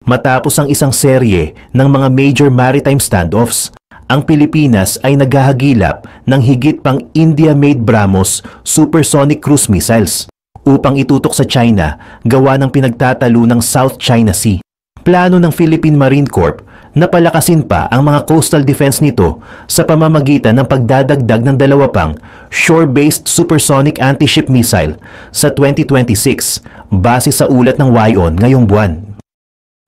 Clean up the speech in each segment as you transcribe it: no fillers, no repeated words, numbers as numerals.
Matapos ang isang serye ng mga major maritime standoffs, ang Pilipinas ay naghahagilap ng higit pang India-made BrahMos supersonic cruise missiles upang itutok sa China gawa ng pinagtatalo ng South China Sea. Plano ng Philippine Marine Corps na palakasin pa ang mga coastal defense nito sa pamamagitan ng pagdadagdag ng 2 pang shore-based supersonic anti-ship missile sa 2026 base sa ulat ng WION ngayong buwan.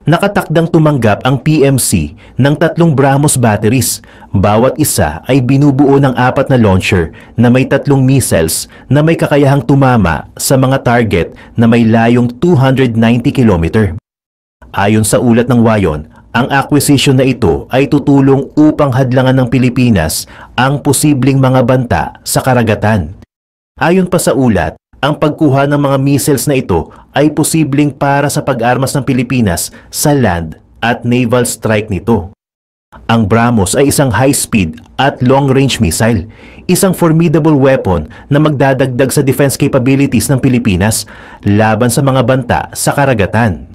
Nakatakdang tumanggap ang PMC ng 3 BrahMos batteries. Bawat isa ay binubuo ng 4 na launcher na may 3 missiles na may kakayahang tumama sa mga target na may layong 290 km. Ayon sa ulat ng WION, ang acquisition na ito ay tutulong upang hadlangan ng Pilipinas ang posibleng mga banta sa karagatan. Ayon pa sa ulat, ang pagkuha ng mga missiles na ito ay posibleng para sa pag-armas ng Pilipinas sa land at naval strike nito. Ang BrahMos ay isang high-speed at long-range missile, isang formidable weapon na magdadagdag sa defense capabilities ng Pilipinas laban sa mga banta sa karagatan.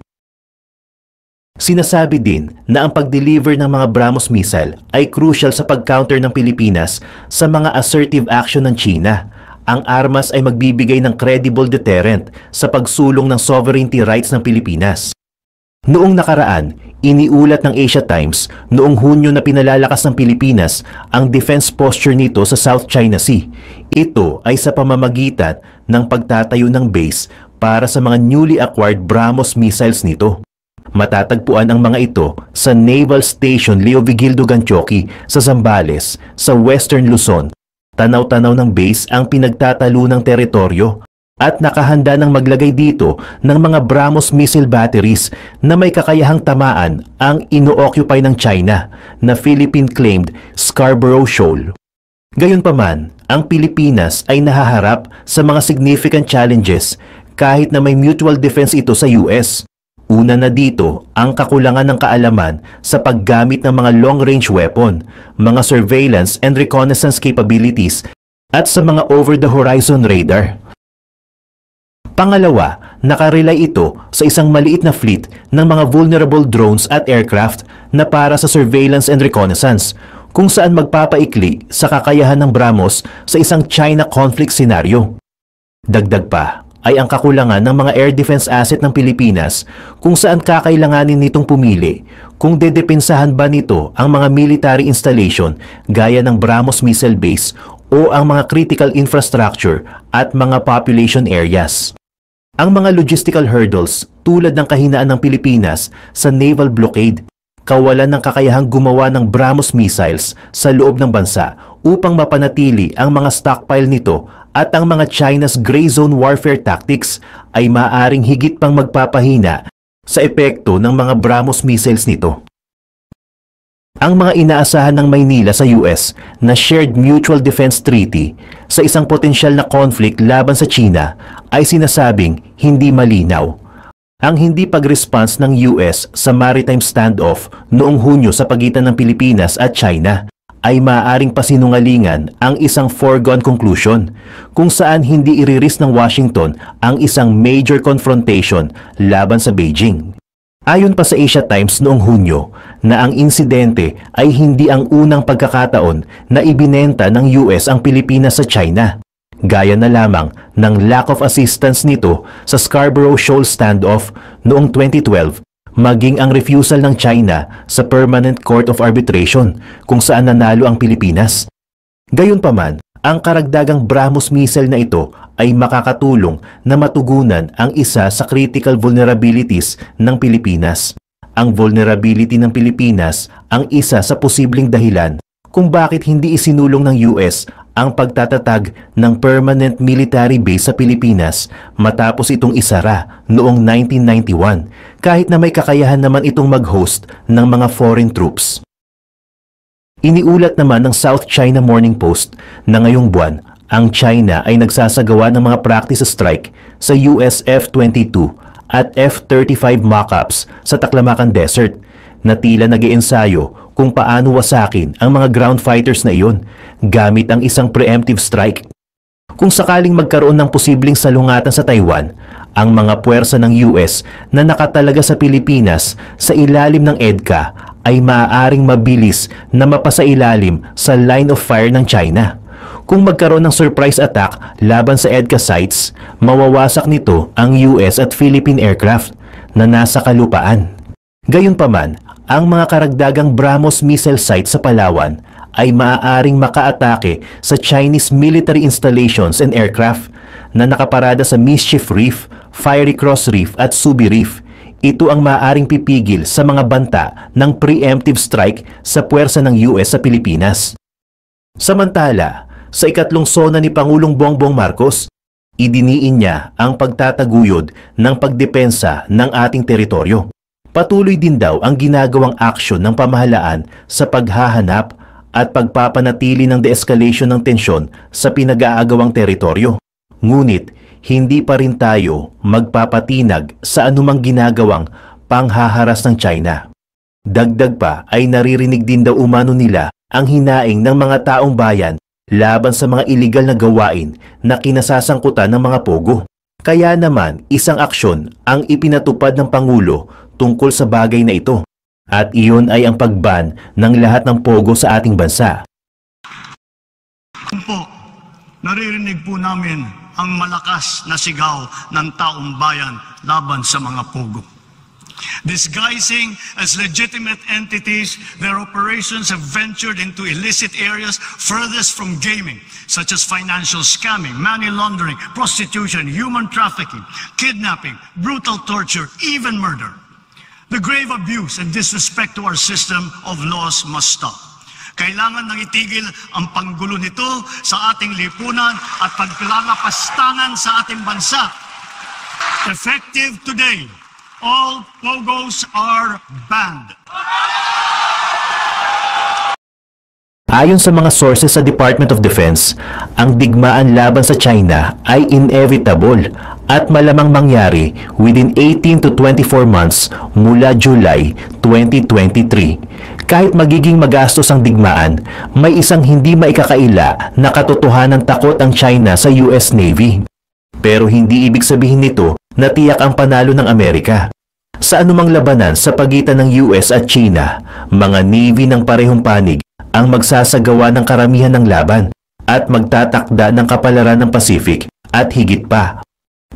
Sinasabi din na ang pag-deliver ng mga BrahMos missile ay crucial sa pag-counter ng Pilipinas sa mga assertive action ng China. Ang armas ay magbibigay ng credible deterrent sa pagsulong ng sovereignty rights ng Pilipinas. Noong nakaraan, iniulat ng Asia Times noong Hunyo na pinalalakas ng Pilipinas ang defense posture nito sa South China Sea. Ito ay sa pamamagitan ng pagtatayo ng base para sa mga newly acquired BrahMos missiles nito. Matatagpuan ang mga ito sa Naval Station Leo Vigildo Ganchoqui sa Zambales, sa Western Luzon. Tanaw-tanaw ng base ang pinagtatalo ng teritoryo at nakahanda ng maglagay dito ng mga BrahMos missile batteries na may kakayahang tamaan ang ino-occupy ng China na Philippine-claimed Scarborough Shoal. Gayunpaman, ang Pilipinas ay nahaharap sa mga significant challenges kahit na may mutual defense ito sa US. Una na dito ang kakulangan ng kaalaman sa paggamit ng mga long-range weapon, mga surveillance and reconnaissance capabilities at sa mga over-the-horizon radar. Pangalawa, nakarelay ito sa isang maliit na fleet ng mga vulnerable drones at aircraft na para sa surveillance and reconnaissance, kung saan magpapaikli sa kakayahan ng BrahMos sa isang China conflict scenario. Dagdag pa ay ang kakulangan ng mga air defense asset ng Pilipinas kung saan kakailanganin nitong pumili kung dedepensahan ba nito ang mga military installation gaya ng BrahMos missile base o ang mga critical infrastructure at mga population areas. Ang mga logistical hurdles tulad ng kahinaan ng Pilipinas sa naval blockade, kawalan ng kakayahang gumawa ng BrahMos missiles sa loob ng bansa upang mapanatili ang mga stockpile nito at ang mga China's gray zone warfare tactics ay maaaring higit pang magpapahina sa epekto ng mga BrahMos missiles nito. Ang mga inaasahan ng Maynila sa US na Shared Mutual Defense Treaty sa isang potensyal na conflict laban sa China ay sinasabing hindi malinaw. Ang hindi pag-response ng US sa maritime standoff noong Hunyo sa pagitan ng Pilipinas at China ay maaaring pasinungalingan ang isang foregone conclusion kung saan hindi iriris ng Washington ang isang major confrontation laban sa Beijing. Ayon pa sa Asia Times noong Hunyo na ang insidente ay hindi ang unang pagkakataon na ibinenta ng US ang Pilipinas sa China. Gaya na lamang ng lack of assistance nito sa Scarborough Shoal standoff noong 2012, maging ang refusal ng China sa Permanent Court of Arbitration kung saan nanalo ang Pilipinas. Gayunpaman, ang karagdagang BrahMos missile na ito ay makakatulong na matugunan ang isa sa critical vulnerabilities ng Pilipinas. Ang vulnerability ng Pilipinas ang isa sa posibleng dahilan kung bakit hindi isinulong ng US ang pagtatatag ng permanent military base sa Pilipinas matapos itong isara noong 1991 kahit na may kakayahan naman itong mag-host ng mga foreign troops. Iniulat naman ng South China Morning Post na ngayong buwan ang China ay nagsasagawa ng mga practice strike sa US F-22 at F-35 mock-ups sa Taklamakan Desert na tila nag-iensayo kung paano wasakin ang mga ground fighters na iyon gamit ang isang preemptive strike. Kung sakaling magkaroon ng posibleng salungatan sa Taiwan, ang mga puwersa ng US na nakatalaga sa Pilipinas sa ilalim ng EDCA ay maaaring mabilis na mapasailalim sa line of fire ng China. Kung magkaroon ng surprise attack laban sa EDCA sites, mawawasak nito ang US at Philippine aircraft na nasa kalupaan. Gayunpaman, ang mga karagdagang BrahMos missile sites sa Palawan ay maaaring makaatake sa Chinese military installations and aircraft na nakaparada sa Mischief Reef, Fiery Cross Reef at Subi Reef. Ito ang maaaring pipigil sa mga banta ng preemptive strike sa puwersa ng US sa Pilipinas. Samantala, sa ikatlong sona ni Pangulong Bongbong Marcos, idiniin niya ang pagtataguyod ng pagdepensa ng ating teritoryo. Patuloy din daw ang ginagawang aksyon ng pamahalaan sa paghahanap at pagpapanatili ng de-escalation ng tensyon sa pinag-aagawang teritoryo. Ngunit, hindi pa rin tayo magpapatinag sa anumang ginagawang panghaharas ng China. Dagdag pa ay naririnig din daw umano nila ang hinaing ng mga taong bayan laban sa mga iligal na gawain na kinasasangkutan ng mga pogo. Kaya naman, isang aksyon ang ipinatupad ng Pangulo tungkol sa bagay na ito. At iyon ay ang pagban ng lahat ng pogo sa ating bansa. Po, naririnig po namin ang malakas na sigaw ng taong bayan laban sa mga pogo. Disguising as legitimate entities, their operations have ventured into illicit areas furthest from gaming, such as financial scamming, money laundering, prostitution, human trafficking, kidnapping, brutal torture, even murder. The grave abuse and disrespect to our system of laws must stop. Kailangan nang itigil ang panggulo nito sa ating lipunan at paglalakastangan sa ating bansa. Effective today, all pogos are banned. Ayon sa mga sources sa Department of Defense, ang digmaan laban sa China ay inevitable at malamang mangyari within 18 to 24 months mula July 2023. Kahit magiging magastos ang digmaan, may isang hindi maikakaila na katotohanan takot ang China sa US Navy. Pero hindi ibig sabihin nito na tiyak ang panalo ng Amerika. Sa anumang labanan sa pagitan ng US at China, mga Navy ng parehong panig ang magsasagawa ng karamihan ng laban at magtatakda ng kapalaran ng Pacific at higit pa.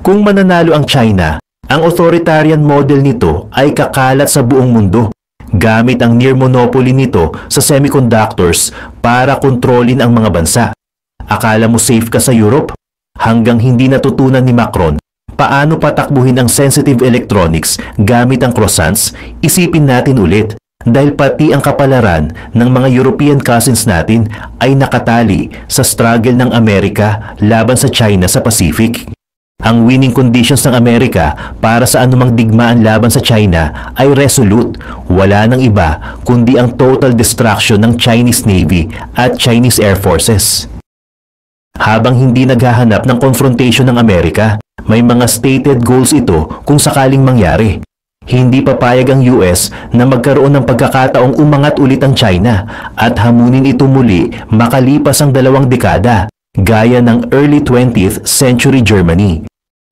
Kung mananalo ang China, ang authoritarian model nito ay kakalat sa buong mundo gamit ang near monopoly nito sa semiconductors para kontrolin ang mga bansa. Akala mo safe ka sa Europe? Hanggang hindi natutunan ni Macron paano patakbuhin ang sensitive electronics gamit ang croissants, isipin natin ulit. Dahil pati ang kapalaran ng mga European cousins natin ay nakatali sa struggle ng Amerika laban sa China sa Pacific. Ang winning conditions ng Amerika para sa anumang digmaan laban sa China ay resolute. Wala nang iba kundi ang total destruction ng Chinese Navy at Chinese Air Forces. Habang hindi naghahanap ng confrontation ng Amerika, may mga stated goals ito kung sakaling mangyari. Hindi papayag ang US na magkaroon ng pagkakataong umangat ulit ang China at hamunin ito muli makalipas ang 2 dekada, gaya ng early 20th century Germany.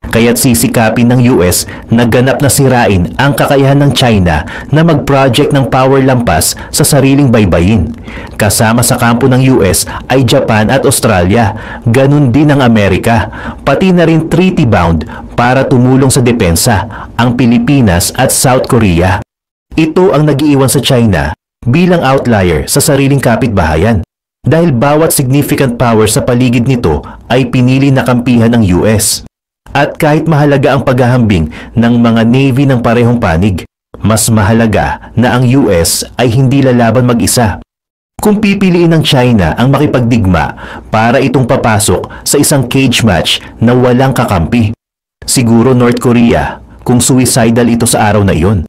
Kaya't sisikapin ng US na ganap na sirain ang kakayahan ng China na mag-project ng power lampas sa sariling baybayin. Kasama sa kampo ng US ay Japan at Australia, ganun din ang Amerika, pati na rin treaty-bound para tumulong sa depensa ang Pilipinas at South Korea. Ito ang nag-iiwan sa China bilang outlier sa sariling kapitbahayan dahil bawat significant power sa paligid nito ay pinili na kampihan ng US. At kahit mahalaga ang paghahambing ng mga Navy ng parehong panig, mas mahalaga na ang US ay hindi lalaban mag-isa. Kung pipiliin ng China ang makipagdigma para itong papasok sa isang cage match na walang kakampi, siguro North Korea kung suicidal ito sa araw na iyon.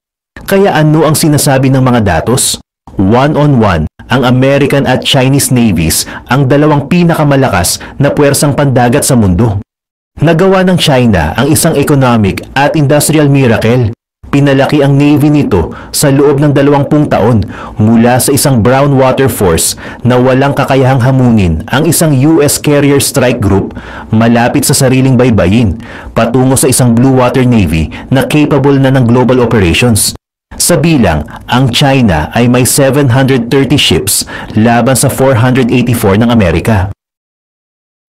Kaya ano ang sinasabi ng mga datos? One-on-one, ang American at Chinese navies ang dalawang pinakamalakas na puwersang pandagat sa mundo. Nagawa ng China ang isang economic at industrial miracle. Pinalaki ang Navy nito sa loob ng 20 taon mula sa isang brown water force na walang kakayahang hamunin ang isang US Carrier Strike Group malapit sa sariling baybayin patungo sa isang blue water navy na capable na ng global operations. Sa bilang, ang China ay may 730 ships laban sa 484 ng Amerika.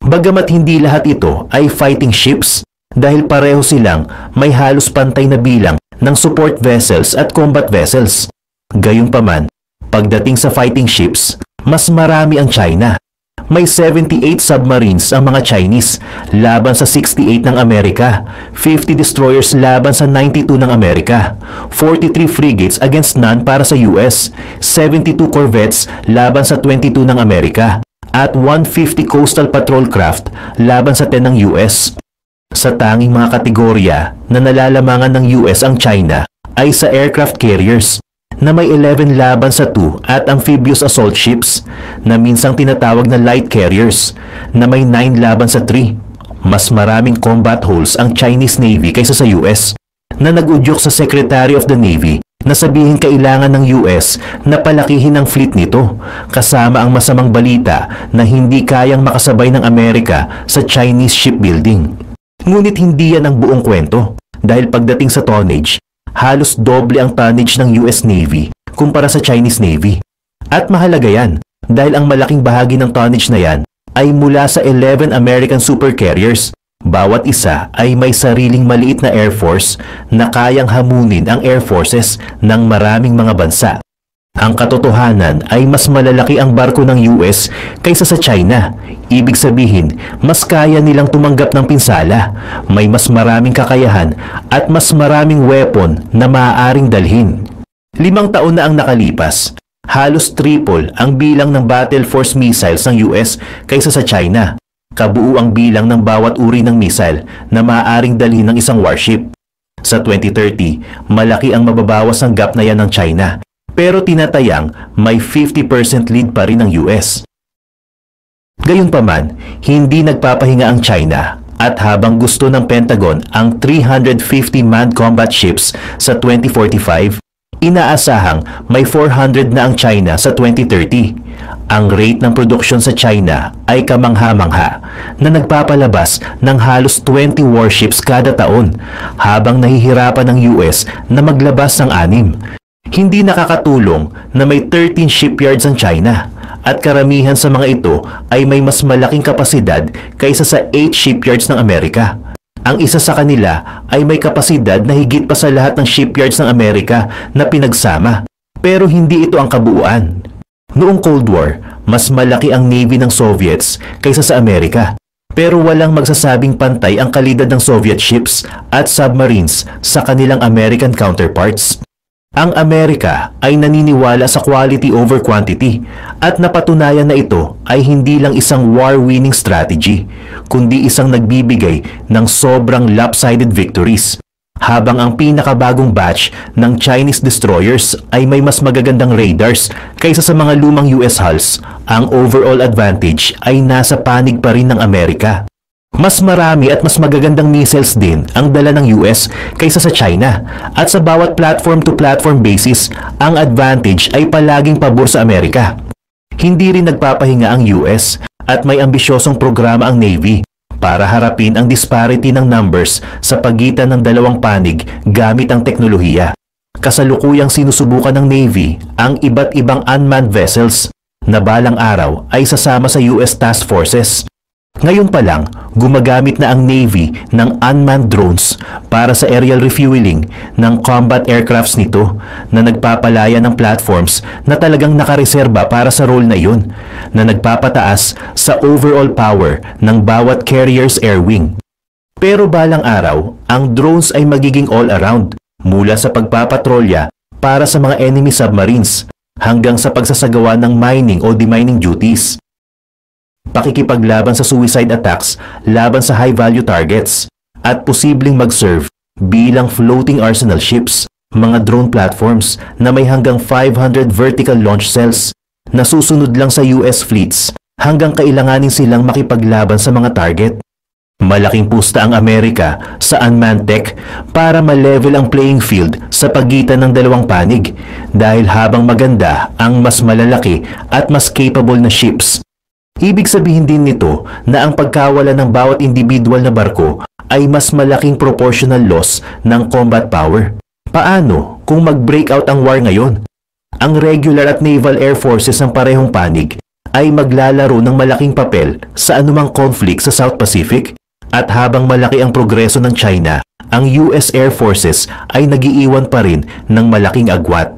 Bagamat hindi lahat ito ay fighting ships dahil pareho silang may halos pantay na bilang ng support vessels at combat vessels. Gayunpaman, pagdating sa fighting ships, mas marami ang China. May 78 submarines ang mga Chinese laban sa 68 ng Amerika, 50 destroyers laban sa 92 ng Amerika, 43 frigates against none para sa US, 72 corvettes laban sa 22 ng Amerika, at 150 coastal patrol craft laban sa 10 ng US. Sa tanging mga kategorya na nalalamangan ng US ang China ay sa aircraft carriers na may 11 laban sa 2 at amphibious assault ships na minsang tinatawag na light carriers na may 9 laban sa 3. Mas maraming combat holes ang Chinese Navy kaysa sa US na nag-udyok sa Secretary of the Navy na sabihin kailangan ng US na palakihin ang fleet nito kasama ang masamang balita na hindi kayang makasabay ng Amerika sa Chinese shipbuilding. Ngunit hindi yan ang buong kwento dahil pagdating sa tonnage, halos doble ang tonnage ng US Navy kumpara sa Chinese Navy. At mahalaga yan dahil ang malaking bahagi ng tonnage na yan ay mula sa 11 American supercarriers. Bawat isa ay may sariling maliit na air force na kayang hamunin ang air forces ng maraming mga bansa. Ang katotohanan ay mas malalaki ang barko ng US kaysa sa China. Ibig sabihin, mas kaya nilang tumanggap ng pinsala, may mas maraming kakayahan at mas maraming weapon na maaaring dalhin. 5 taon na ang nakalipas. Halos triple ang bilang ng battle force missiles ng US kaysa sa China. Kabuo ang bilang ng bawat uri ng missile na maaaring dalhin ng isang warship. Sa 2030, malaki ang mababawas ng gap na yan ng China. Pero tinatayang may 50% lead pa rin ng US. Gayunpaman, hindi nagpapahinga ang China at habang gusto ng Pentagon ang 350 manned combat ships sa 2045, inaasahang may 400 na ang China sa 2030. Ang rate ng produksyon sa China ay kamangha-mangha na nagpapalabas ng halos 20 warships kada taon habang nahihirapan ng US na maglabas ng 6. Hindi nakakatulong na may 13 shipyards ang China at karamihan sa mga ito ay may mas malaking kapasidad kaysa sa 8 shipyards ng Amerika. Ang isa sa kanila ay may kapasidad na higit pa sa lahat ng shipyards ng Amerika na pinagsama. Pero hindi ito ang kabuuan. Noong Cold War, mas malaki ang Navy ng Soviets kaysa sa Amerika. Pero walang magsasabing pantay ang kalidad ng Soviet ships at submarines sa kanilang American counterparts. Ang Amerika ay naniniwala sa quality over quantity at napatunayan na ito ay hindi lang isang war-winning strategy, kundi isang nagbibigay ng sobrang lopsided victories. Habang ang pinakabagong batch ng Chinese destroyers ay may mas magagandang radars kaysa sa mga lumang US hulls, ang overall advantage ay nasa panig pa rin ng Amerika. Mas marami at mas magagandang missiles din ang dala ng US kaysa sa China at sa bawat platform-to-platform basis, ang advantage ay palaging pabor sa Amerika. Hindi rin nagpapahinga ang US at may ambisyosong programa ang Navy para harapin ang disparity ng numbers sa pagitan ng dalawang panig gamit ang teknolohiya. Kasalukuyang sinusubukan ng Navy ang iba't ibang unmanned vessels na balang araw ay sasama sa US task forces. Ngayon pa lang, gumagamit na ang Navy ng unmanned drones para sa aerial refueling ng combat aircrafts nito na nagpapalaya ng platforms na talagang nakareserba para sa role na iyon, na nagpapataas sa overall power ng bawat carrier's air wing. Pero balang araw, ang drones ay magiging all-around, mula sa pagpapatrolya para sa mga enemy submarines hanggang sa pagsasagawa ng mining o demining duties. Pakikipaglaban sa suicide attacks laban sa high-value targets at posibleng mag-serve bilang floating arsenal ships, mga drone platforms na may hanggang 500 vertical launch cells na susunod lang sa US fleets hanggang kailanganin silang makipaglaban sa mga target. Malaking pusta ang Amerika sa unmanned tech para ma-level ang playing field sa pagitan ng dalawang panig dahil habang maganda ang mas malalaki at mas capable na ships. Ibig sabihin din nito na ang pagkawala ng bawat individual na barko ay mas malaking proportional loss ng combat power. Paano kung mag-breakout ang war ngayon? Ang regular at naval air forces ng parehong panig ay maglalaro ng malaking papel sa anumang conflict sa South Pacific. At habang malaki ang progreso ng China, ang US Air Forces ay nagiiwan pa rin ng malaking agwat.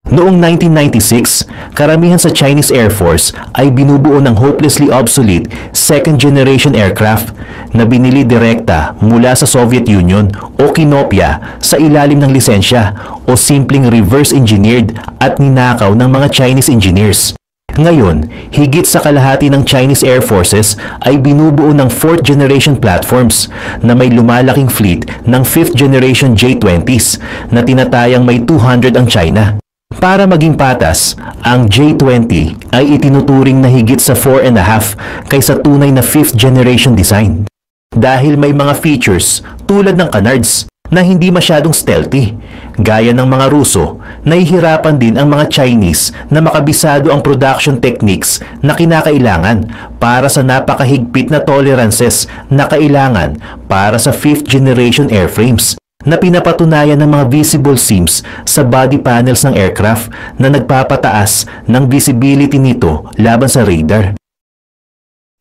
Noong 1996, karamihan sa Chinese Air Force ay binubuo ng hopelessly obsolete second-generation aircraft na binili direkta mula sa Soviet Union o kinopya sa ilalim ng lisensya o simpleng reverse-engineered at ninakaw ng mga Chinese engineers. Ngayon, higit sa kalahati ng Chinese Air Forces ay binubuo ng 4th generation platforms na may lumalaking fleet ng 5th generation J-20s na tinatayang may 200 ang China. Para maging patas, ang J-20 ay itinuturing na higit sa 4.5 kaysa tunay na 5th generation design. Dahil may mga features tulad ng canards na hindi masyadong stealthy. Gaya ng mga Ruso, nahihirapan din ang mga Chinese na makabisado ang production techniques na kinakailangan para sa napakahigpit na tolerances na kailangan para sa 5th generation airframes na pinapatunayan ng mga visible seams sa body panels ng aircraft na nagpapataas ng visibility nito laban sa radar.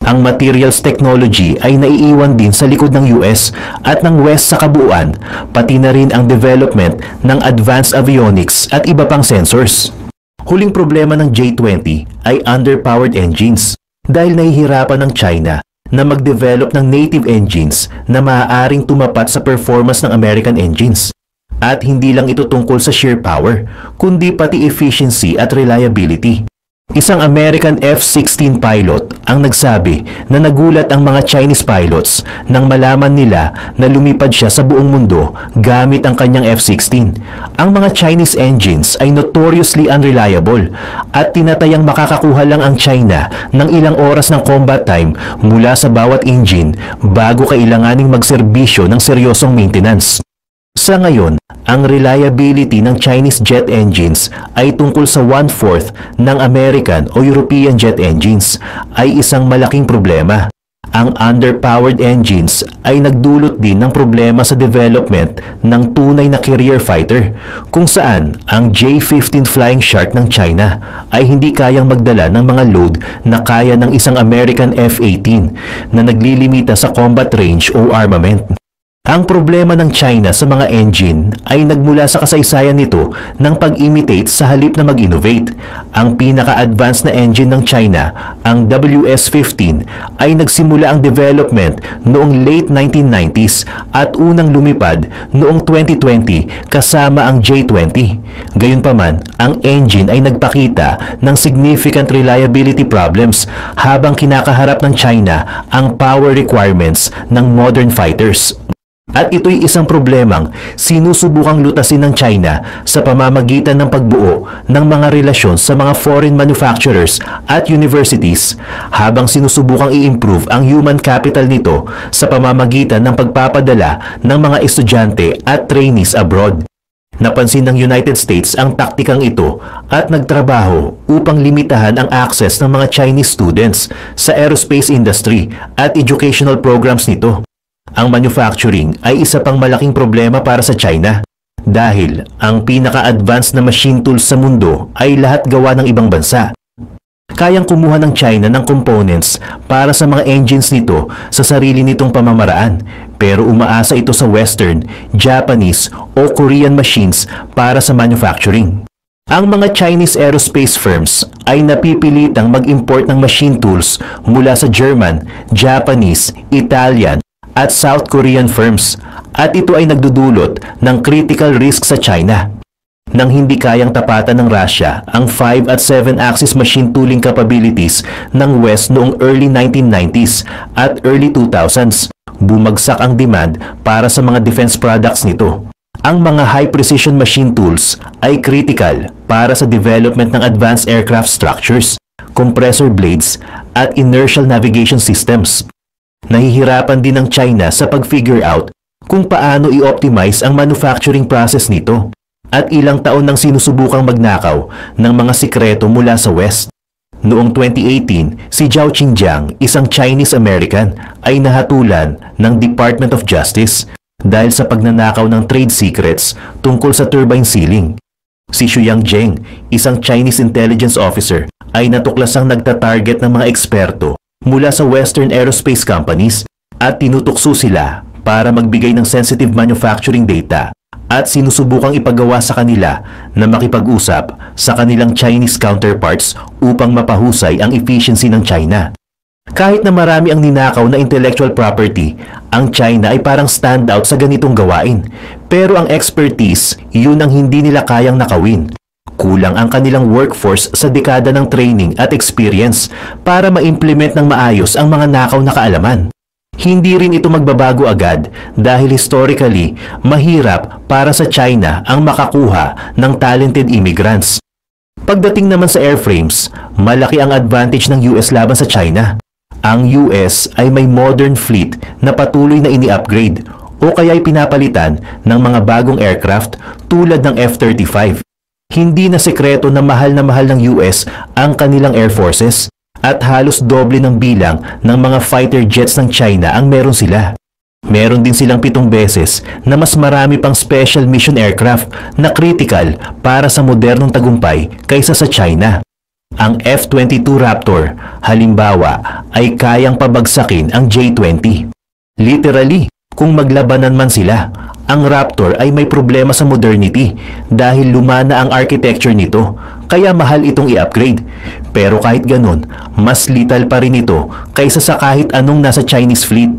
Ang materials technology ay naiiwan din sa likod ng US at ng West sa kabuuan, pati na rin ang development ng advanced avionics at iba pang sensors. Huling problema ng J-20 ay underpowered engines dahil nahihirapan ng China na mag-develop ng native engines na maaaring tumapat sa performance ng American engines. At hindi lang ito tungkol sa sheer power, kundi pati efficiency at reliability. Isang American F-16 pilot ang nagsabi na nagulat ang mga Chinese pilots nang malaman nila na lumipad siya sa buong mundo gamit ang kanyang F-16. Ang mga Chinese engines ay notoriously unreliable at tinatayang makakakuha lang ang China ng ilang oras ng combat time mula sa bawat engine bago kailanganing magserbisyo ng seryosong maintenance. Sa ngayon, ang reliability ng Chinese jet engines ay tungkol sa 1/4 ng American o European jet engines ay isang malaking problema. Ang underpowered engines ay nagdulot din ng problema sa development ng tunay na carrier fighter kung saan ang J-15 Flying Shark ng China ay hindi kayang magdala ng mga load na kaya ng isang American F-18 na naglilimita sa combat range o armament. Ang problema ng China sa mga engine ay nagmula sa kasaysayan nito ng pag-imitate sa halip na mag-innovate. Ang pinaka-advanced na engine ng China, ang WS-15, ay nagsimula ang development noong late 1990s at unang lumipad noong 2020 kasama ang J-20. Gayunpaman, ang engine ay nagpakita ng significant reliability problems habang kinakaharap ng China ang power requirements ng modern fighters. At ito'y isang problemang sinusubukang lutasin ng China sa pamamagitan ng pagbuo ng mga relasyon sa mga foreign manufacturers at universities habang sinusubukang i-improve ang human capital nito sa pamamagitan ng pagpapadala ng mga estudyante at trainees abroad. Napansin ng United States ang taktikang ito at nagtrabaho upang limitahan ang access ng mga Chinese students sa aerospace industry at educational programs nito. Ang manufacturing ay isa pang malaking problema para sa China dahil ang pinaka-advanced na machine tools sa mundo ay lahat gawa ng ibang bansa. Kayang kumuha ng China ng components para sa mga engines nito sa sarili nitong pamamaraan pero umaasa ito sa Western, Japanese o Korean machines para sa manufacturing. Ang mga Chinese aerospace firms ay napipilitang mag-import ng machine tools mula sa German, Japanese, Italian, at South Korean firms at ito ay nagdudulot ng critical risk sa China. Nang hindi kayang tapatan ng Russia ang 5 at 7 axis machine tooling capabilities ng West noong early 1990s at early 2000s, bumagsak ang demand para sa mga defense products nito. Ang mga high precision machine tools ay critical para sa development ng advanced aircraft structures, compressor blades at inertial navigation systems. Nahihirapan din ang China sa pag-figure out kung paano i-optimize ang manufacturing process nito. At ilang taon nang sinusubukang magnakaw ng mga sikreto mula sa West. Noong 2018, si Zhao Qingjiang, isang Chinese-American, ay nahatulan ng Department of Justice dahil sa pagnanakaw ng trade secrets tungkol sa turbine sealing. Si Xuyang Zheng, isang Chinese intelligence officer, ay natuklasang nagtatarget ng mga eksperto mula sa Western aerospace companies at tinutukso sila para magbigay ng sensitive manufacturing data at sinusubukang ipagawa sa kanila na makipag-usap sa kanilang Chinese counterparts upang mapahusay ang efficiency ng China. Kahit na marami ang ninakaw na intellectual property, ang China ay parang standout sa ganitong gawain. Pero ang expertise, yun ang hindi nila kayang nakawin. Kulang ang kanilang workforce sa dekada ng training at experience para ma-implement ng maayos ang mga nakaw na kaalaman. Hindi rin ito magbabago agad dahil historically, mahirap para sa China ang makakuha ng talented immigrants. Pagdating naman sa airframes, malaki ang advantage ng US laban sa China. Ang US ay may modern fleet na patuloy na ini-upgrade o kaya'y pinapalitan ng mga bagong aircraft tulad ng F-35. Hindi na sekreto na mahal ng US ang kanilang air forces at halos doble ng bilang ng mga fighter jets ng China ang meron sila. Meron din silang 7 beses na mas marami pang special mission aircraft na critical para sa modernong tagumpay kaysa sa China. Ang F-22 Raptor, halimbawa, ay kayang pabagsakin ang J-20. Literally, kung maglabanan man sila, ang Raptor ay may problema sa modernity dahil lumana ang architecture nito, kaya mahal itong i-upgrade. Pero kahit ganun, mas lethal pa rin ito kaysa sa kahit anong nasa Chinese fleet.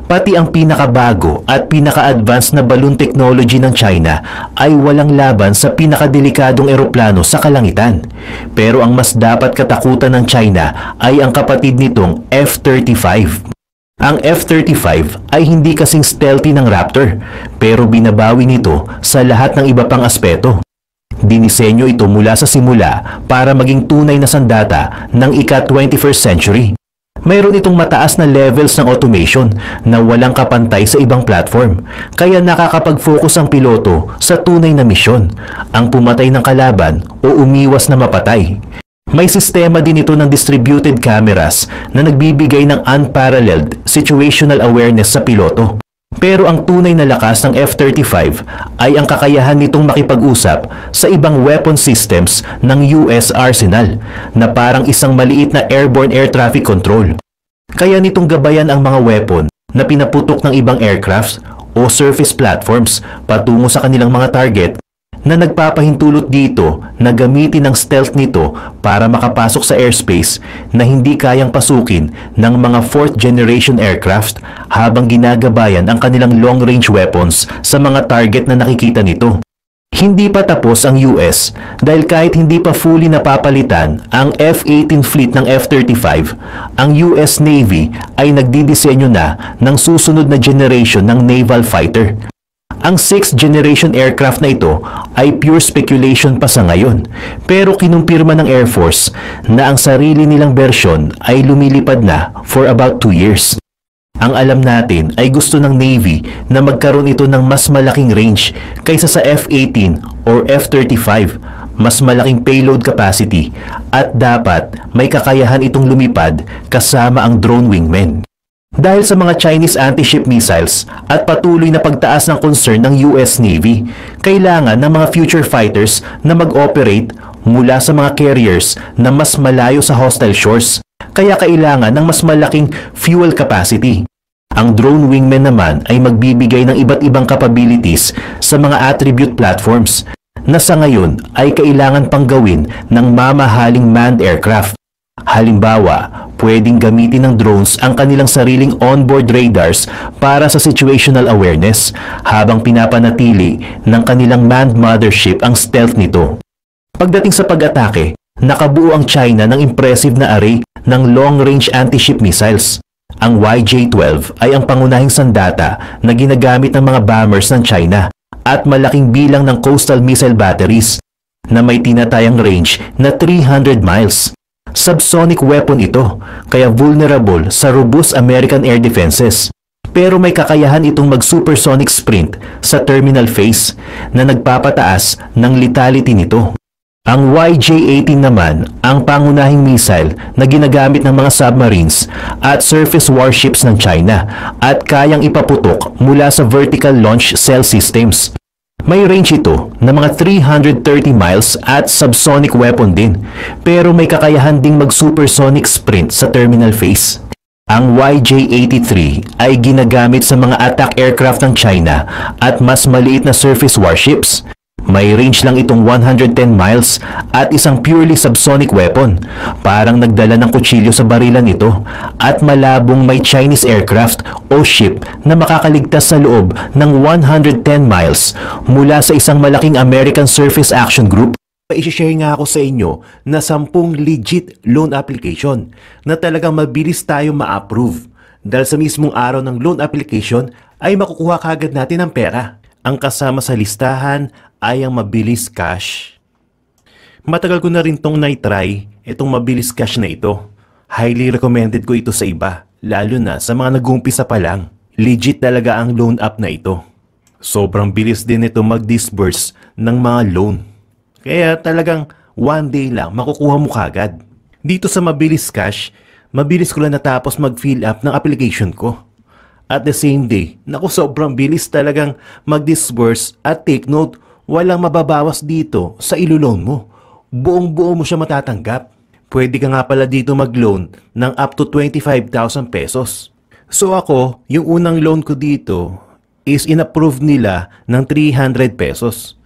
Pati ang pinakabago at pinaka-advanced na balloon technology ng China ay walang laban sa pinakadelikadong eroplano sa kalangitan. Pero ang mas dapat katakutan ng China ay ang kapatid nitong F-35. Ang F-35 ay hindi kasing stealthy ng Raptor, pero binabawi nito sa lahat ng iba pang aspeto. Dinisenyo ito mula sa simula para maging tunay na sandata ng ika-21st century. Mayroon itong mataas na levels ng automation na walang kapantay sa ibang platform, kaya nakakapag-focus ang piloto sa tunay na misyon, ang pumatay ng kalaban o umiwas na mapatay. May sistema din ito ng distributed cameras na nagbibigay ng unparalleled situational awareness sa piloto. Pero ang tunay na lakas ng F-35 ay ang kakayahan nitong makipag-usap sa ibang weapon systems ng US Arsenal na parang isang maliit na airborne air traffic control. Kaya nitong gabayan ang mga weapon na pinaputok ng ibang aircrafts o surface platforms patungo sa kanilang mga target na nagpapahintulot dito na gamitin ang stealth nito para makapasok sa airspace na hindi kayang pasukin ng mga 4th generation aircraft habang ginagabayan ang kanilang long-range weapons sa mga target na nakikita nito. Hindi pa tapos ang US dahil kahit hindi pa fully napapalitan ang F-18 fleet ng F-35, ang US Navy ay nagdidisenyo na ng susunod na generation ng naval fighter. Ang 6th generation aircraft na ito ay pure speculation pa sa ngayon, pero kinumpirma ng Air Force na ang sarili nilang bersyon ay lumilipad na for about 2 years. Ang alam natin ay gusto ng Navy na magkaroon ito ng mas malaking range kaysa sa F-18 or F-35, mas malaking payload capacity at dapat may kakayahan itong lumipad kasama ang drone wingmen. Dahil sa mga Chinese anti-ship missiles at patuloy na pagtaas ng concern ng US Navy, kailangan ng mga future fighters na mag-operate mula sa mga carriers na mas malayo sa hostile shores, kaya kailangan ng mas malaking fuel capacity. Ang drone wingmen naman ay magbibigay ng iba't ibang capabilities sa mga attribute platforms na sa ngayon ay kailangan pang gawin ng mamahaling manned aircraft. Halimbawa, pwedeng gamitin ng drones ang kanilang sariling onboard radars para sa situational awareness habang pinapanatili ng kanilang manned mothership ang stealth nito. Pagdating sa pag-atake, nakabuo ang China ng impressive na array ng long-range anti-ship missiles. Ang YJ-12 ay ang pangunahing sandata na ginagamit ng mga bombers ng China at malaking bilang ng coastal missile batteries na may tinatayang range na 300 miles. Subsonic weapon ito, kaya vulnerable sa robust American air defenses. Pero may kakayahan itong mag-supersonic sprint sa terminal phase na nagpapataas ng lethality nito. Ang YJ-18 naman ang pangunahing missile na ginagamit ng mga submarines at surface warships ng China at kayang ipaputok mula sa vertical launch cell systems. May range ito na mga 330 miles at subsonic weapon din, pero may kakayahan ding mag-supersonic sprint sa terminal phase. Ang YJ-83 ay ginagamit sa mga attack aircraft ng China at mas maliit na surface warships. May range lang itong 110 miles at isang purely subsonic weapon. Parang nagdala ng kutsilyo sa barilan ito at malabong may Chinese aircraft o ship na makakaligtas sa loob ng 110 miles mula sa isang malaking American Surface Action Group. I-share nga ako sa inyo na 10 legit loan application na talagang mabilis tayo ma-approve. Dahil sa mismong araw ng loan application ay makukuha kagad natin ang pera. Ang kasama sa listahan ay ang mabilis cash. Matagal ko na rin tong na-try itong mabilis cash na ito. Highly recommended ko ito sa iba, lalo na sa mga nag-uumpisa pa lang. Legit talaga ang loan app na ito. Sobrang bilis din ito mag-disburse ng mga loan. Kaya talagang one day lang makukuha mo kagad. Dito sa mabilis cash, mabilis ko lang natapos mag-fill up ng application ko. At the same day, naku sobrang bilis talagang mag-disburse at take note, walang mababawas dito sa ilo-loan mo. Buong-buo mo siya matatanggap. Pwede ka nga pala dito mag-loan ng up to 25,000 pesos. So ako, yung unang loan ko dito is in-approve nila ng 300 pesos.